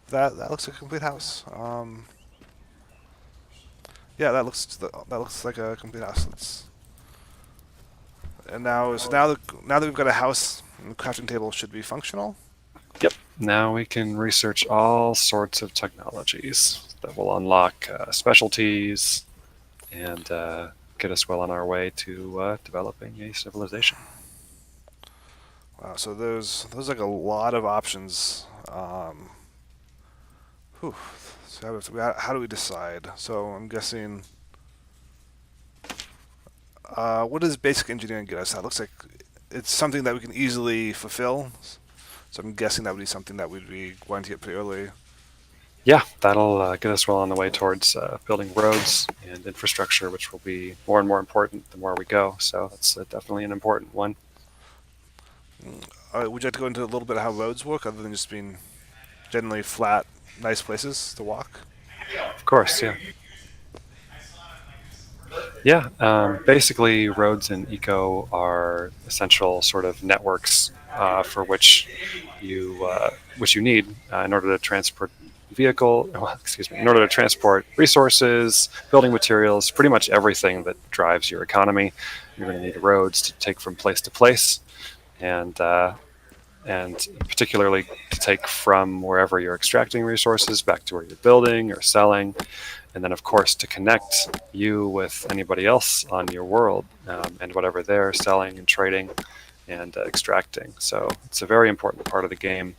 That looks like a complete house. Yeah, that looks like a complete house. And now that we've got a house, the crafting table should be functional. Yep. Now we can research all sorts of technologies that will unlock specialties and get us well on our way to developing a civilization. Wow, so there's like a lot of options. So how do we decide? So I'm guessing. What does basic engineering get us? That looks like it's something that we can easily fulfill. So I'm guessing that would be something that we'd be wanting to get pretty early. Yeah, that'll get us well on the way towards building roads and infrastructure, which will be more and more important the more we go. So that's definitely an important one. Would you like to go into a little bit of how roads work, other than just being generally flat, nice places to walk? Of course, yeah. Yeah, basically, roads and eco are essential sort of networks for which you need in order to transport in order to transport resources, building materials, pretty much everything that drives your economy. You're going to need roads to take from place to place, and particularly to take from wherever you're extracting resources back to where you're building or selling, and then of course to connect you with anybody else on your world and whatever they're selling and trading and extracting. So it's a very important part of the game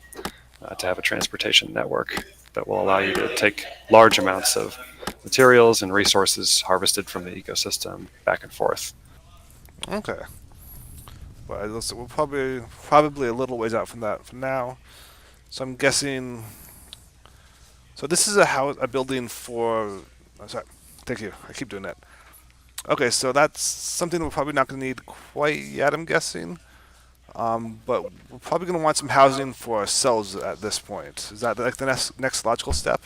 to have a transportation network that will allow you to take large amounts of materials and resources harvested from the ecosystem back and forth. Okay. Well, we're probably a little ways out from that for now. So I'm guessing. So this is a building for. Oh, sorry, thank you. I keep doing that. Okay, so that's something we're probably not going to need quite yet. I'm guessing. But we're probably going to want some housing for ourselves at this point. Is that like the next logical step?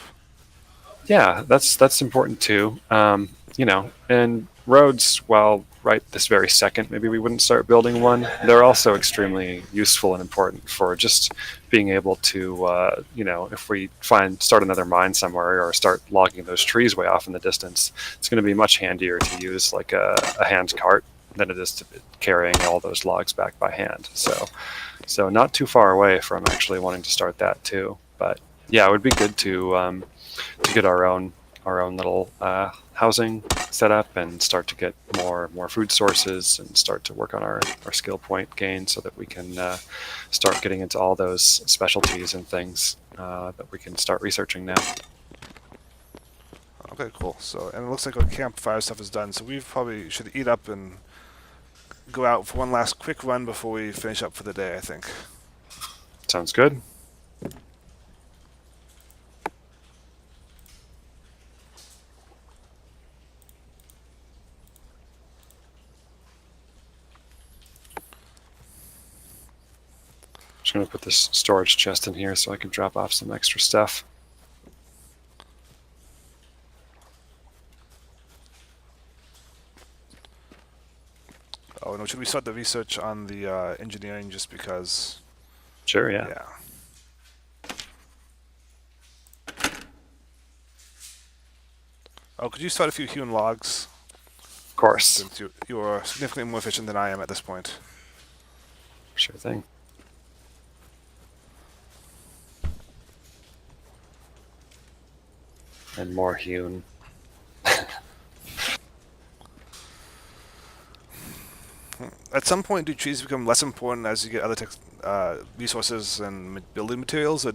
Yeah, that's important too. And roads, while right this very second, maybe we wouldn't start building one. They're also extremely useful and important for just being able to, if we start another mine somewhere or start logging those trees way off in the distance, it's going to be much handier to use like a hand cart than it is to be carrying all those logs back by hand. So not too far away from actually wanting to start that too. But yeah, it would be good to get our own little housing set up and start to get more food sources and start to work on our skill point gain so that we can start getting into all those specialties and things that we can start researching now. Okay, cool. So, and it looks like our campfire stuff is done. So we probably should eat up and go out for one last quick run before we finish up for the day, I think. Sounds good. Just going to put this storage chest in here so I can drop off some extra stuff. Oh, no, should we start the research on the engineering just because? Sure, yeah. Yeah. Oh, could you start a few hewn logs? Of course. Since you are significantly more efficient than I am at this point. Sure thing. And more hewn. At some point, do trees become less important as you get other resources and building materials, or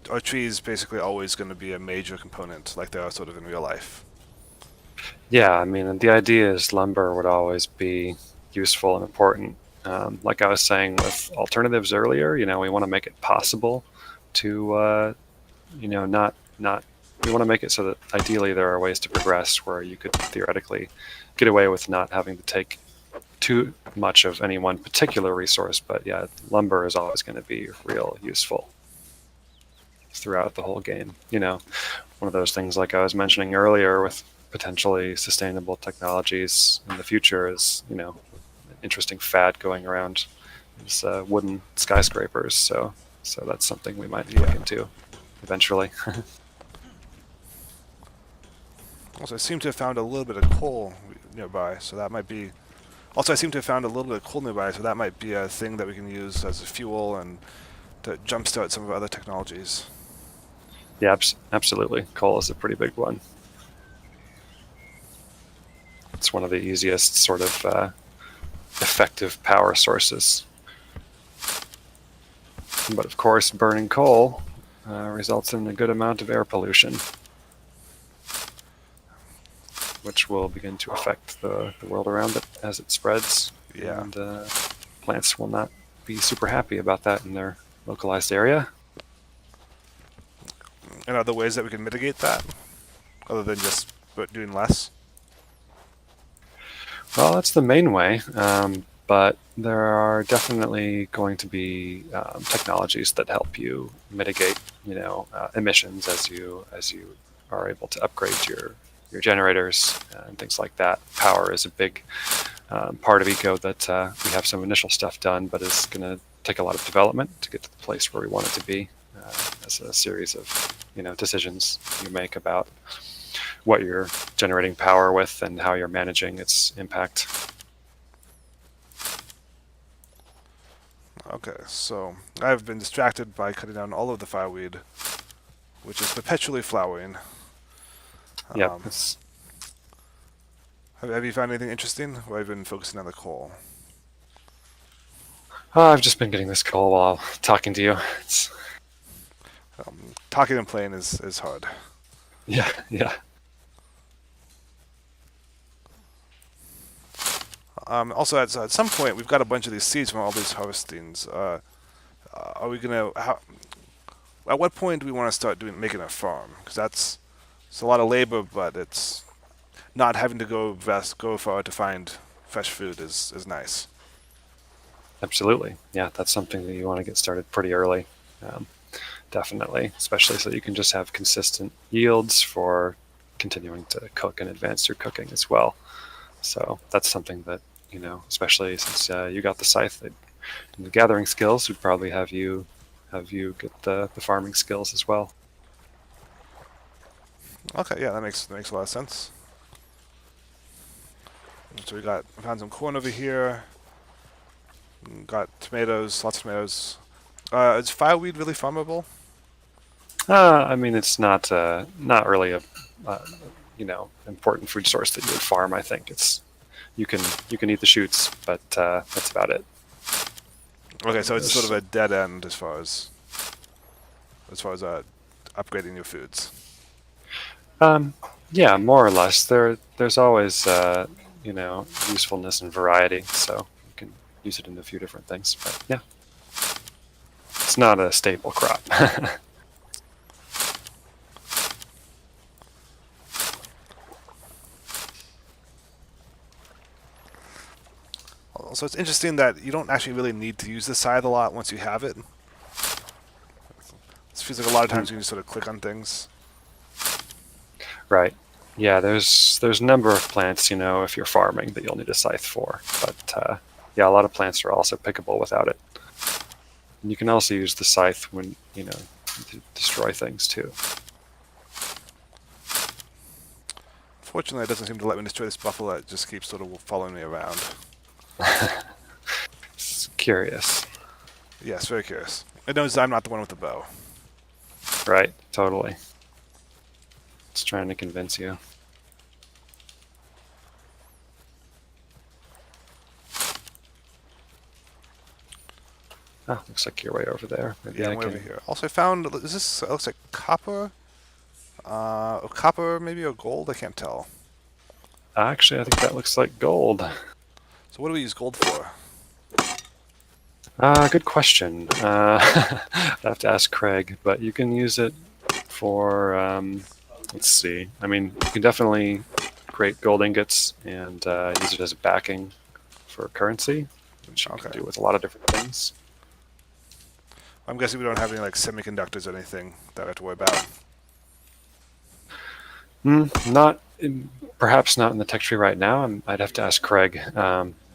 are trees basically always going to be a major component, like they are sort of in real life? Yeah, I mean, the idea is lumber would always be useful and important. Like I was saying with alternatives earlier, we want to make it possible to, not. We want to make it so that ideally there are ways to progress where you could theoretically get away with not having to take too much of any one particular resource. But yeah, lumber is always going to be real useful throughout the whole game. One of those things like I was mentioning earlier with potentially sustainable technologies in the future is, an interesting fad going around is wooden skyscrapers. So that's something we might look into eventually. Also, I seem to have found a little bit of coal nearby, so that might be. Also, I seem to have found a little bit of coal nearby, so that might be a thing that we can use as a fuel and to jumpstart some of our other technologies. Yeah, absolutely. Coal is a pretty big one. It's one of the easiest sort of effective power sources. But of course, burning coal results in a good amount of air pollution, which will begin to affect the world around it as it spreads. Yeah. And plants will not be super happy about that in their localized area. And are there ways that we can mitigate that, other than just doing less? Well, that's the main way, but there are definitely going to be technologies that help you mitigate, emissions as you are able to upgrade your your generators and things like that. Power is a big part of eco that we have some initial stuff done, but is going to take a lot of development to get to the place where we want it to be, as a series of decisions you make about what you're generating power with and how you're managing its impact. Okay, so I've been distracted by cutting down all of the fireweed, which is perpetually flowering. Yeah. Have you found anything interesting, or have you been focusing on the coal? I've just been getting this coal while talking to you. Talking and playing is hard. Yeah. Also, at some point, we've got a bunch of these seeds from all these harvestings. Are we gonna? At what point do we want to start making a farm? Because it's a lot of labor, but it's not having to go far to find fresh food is nice. Absolutely. Yeah, that's something that you want to get started pretty early. Definitely, especially so you can just have consistent yields for continuing to cook and advance your cooking as well. So that's something that, especially since you got the scythe and the gathering skills, would probably have you get the farming skills as well. Okay, yeah, that makes a lot of sense. So we found some corn over here. Got tomatoes, lots of tomatoes. Is fireweed really farmable? I mean, it's not really a important food source that you would farm. I think you can eat the shoots, but that's about it. Okay, so it's sort of a dead end as far as upgrading your foods. Yeah, more or less. There's always usefulness and variety, so you can use it in a few different things. But yeah, it's not a staple crop. So it's interesting that you don't actually really need to use the scythe a lot once you have it. It feels like a lot of times you can just sort of click on things. Right. Yeah, there's a number of plants, if you're farming, that you'll need a scythe for. But yeah, a lot of plants are also pickable without it. And you can also use the scythe when, to destroy things too. Fortunately, it doesn't seem to let me destroy this buffalo. It just keeps sort of following me around. It's curious. Yes, very curious. It knows I'm not the one with the bow. Right, totally. It's trying to convince you. Oh, looks like you're way over there. Maybe Yeah, I'm way over here. Also, I found, it looks like copper? Copper maybe, or gold? I can't tell. Actually, I think that looks like gold. So what do we use gold for? Good question. I'd have to ask Craig, but you can use it for, let's see. I mean, you can definitely create gold ingots and use it as a backing for currency, which you can do with a lot of different things. I'm guessing we don't have any like semiconductors or anything that we have to worry about. Perhaps not in the tech tree right now. I'd have to ask Craig,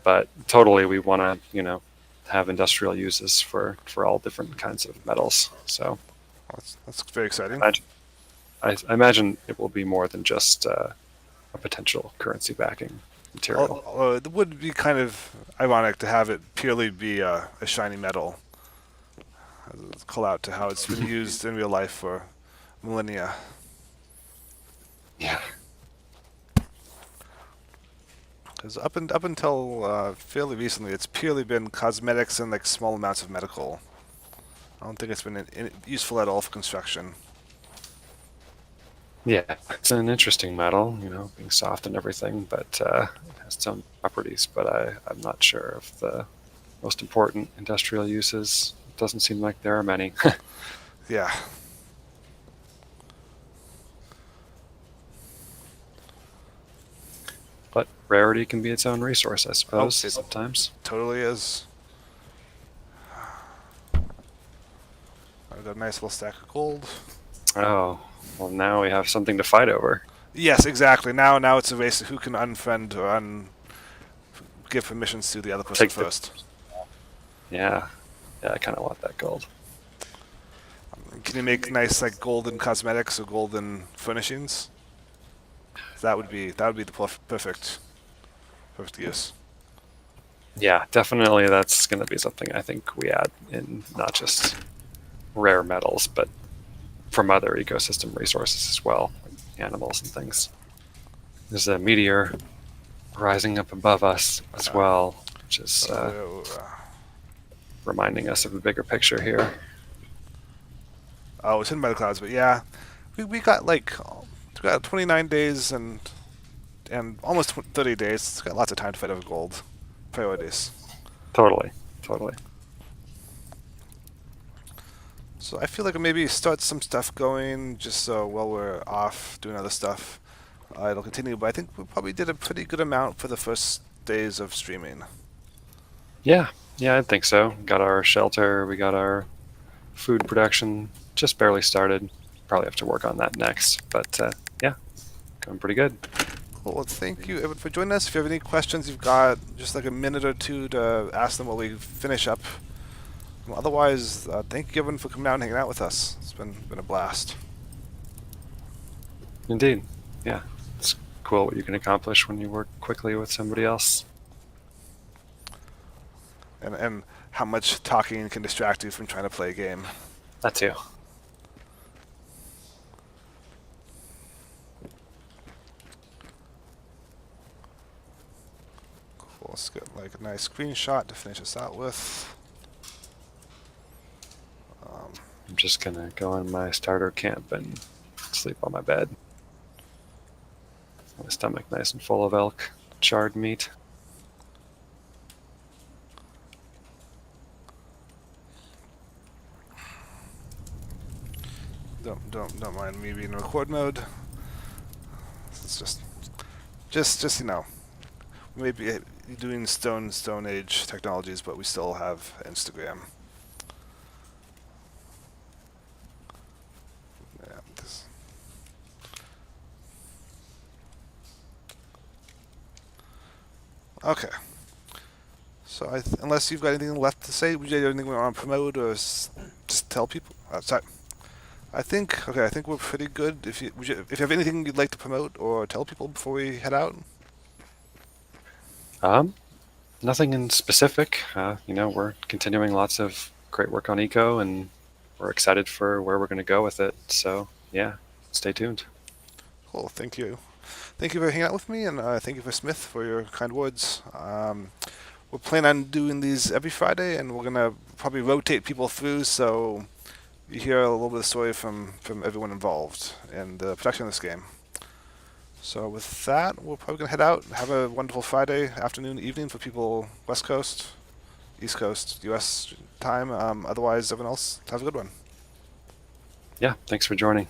but totally we want to, have industrial uses for all different kinds of metals. So that's very exciting. I imagine it will be more than just a potential currency backing material. It would be kind of ironic to have it purely be a shiny metal. Call out to how it's been used in real life for millennia. Yeah. Because up until fairly recently, it's purely been cosmetics and like small amounts of medical. I don't think it's been useful at all for construction. Yeah, it's an interesting metal, being soft and everything, but it has its own properties. But I'm not sure of the most important industrial uses. It doesn't seem like there are many. Yeah. But rarity can be its own resource, I suppose, sometimes. Totally is. I've got a nice little stack of gold. Oh, well, now we have something to fight over. Yes, exactly. Now it's a race of who can unfriend or give permissions to the other person Take the- first. Yeah, I kind of want that gold. Can you make nice like golden cosmetics or golden furnishings? That would be the perfect use. Yeah, definitely that's going to be something I think we add in, not just rare metals, but from other ecosystem resources as well, like animals and things. There's a meteor rising up above us as well, which is reminding us of a bigger picture here. Oh, it's hidden by the clouds, but yeah, we got like we got 29 days and almost 30 days. It's got lots of time to fight over gold. Priorities. Totally. So I feel like maybe start some stuff going just so while we're off doing other stuff, it'll continue. But I think we probably did a pretty good amount for the first days of streaming. Yeah, I think so. Got our shelter, we got our food production, just barely started. Probably have to work on that next, but yeah, going pretty good. Cool. Well, thank you, everyone, for joining us. If you have any questions, you've got just like a minute or two to ask them while we finish up. Otherwise, thank you, everyone, for coming out and hanging out with us. It's been a blast. Indeed. Yeah, it's cool what you can accomplish when you work quickly with somebody else. And how much talking can distract you from trying to play a game. That too. Cool. Let's get like a nice screenshot to finish us out with. I'm just gonna go in my starter camp and sleep on my bed. My stomach nice and full of elk charred meat. Don't mind me being in record mode. It's just you know, we may be doing stone age technologies, but we still have Instagram. Yeah, okay. So unless you've got anything left to say, would you have anything we want to promote or just tell people? Sorry. I think we're pretty good. If you have anything you'd like to promote or tell people before we head out. Nothing in specific. We're continuing lots of great work on eco, and we're excited for where we're going to go with it. So yeah, stay tuned. Cool. Thank you. Thank you for hanging out with me, and thank you for Smith for your kind words. We're planning on doing these every Friday, and we're gonna probably rotate people through, so you hear a little bit of story from everyone involved in the production of this game. So with that, we're probably gonna head out. Have a wonderful Friday afternoon, evening for people West Coast, East Coast, U.S. time. Otherwise, everyone else, have a good one. Yeah, thanks for joining.